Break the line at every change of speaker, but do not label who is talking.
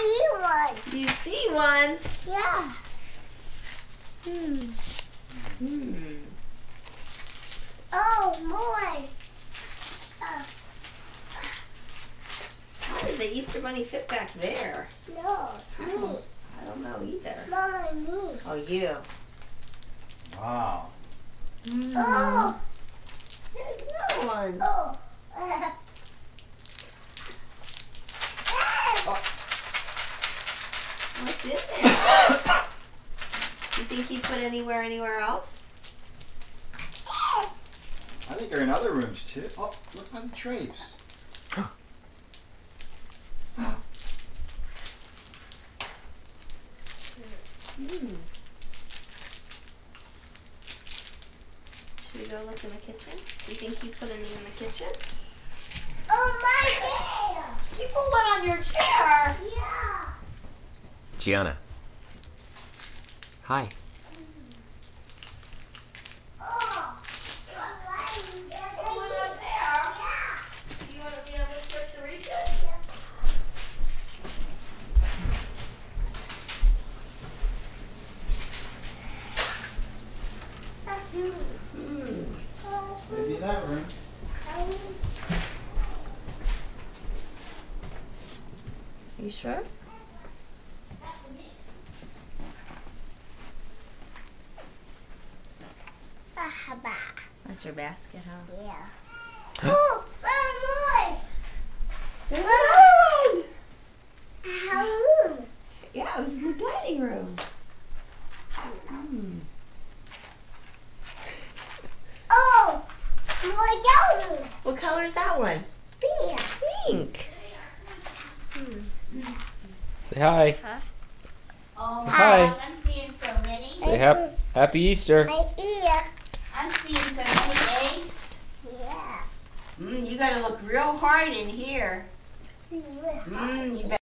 I see one.
You see one?
Yeah. Oh, more.
How did the Easter Bunny fit back there?
No, me.
I don't know either.
Mama, me.
Oh, you.
Wow.
Oh.
There's another one.
Oh.
What's in there? You think you put anywhere else?
I think they're in other rooms too. Oh, look by the drapes.
Should we go look in the kitchen? Do you think you put any in the kitchen?
Oh, my chair.
You put one on your chair.
Yeah.
Gianna. Hi.
Oh.
Put one up there. Do you want to be on this with the reason?
Maybe in that room.
Are you sure? That's your basket, huh?
Yeah. Oh, more.
There's another one!
How?
Yeah, it was in the dining room.
Oh, more yellow.
What color is that one?
Beer.
Pink.
Say hi.
Oh my
Hi.
gosh, I'm seeing so many.
Say happy Easter.
My ear.
I'm seeing so many eggs.
Yeah.
You gotta look real hard in here.
Yeah.
You better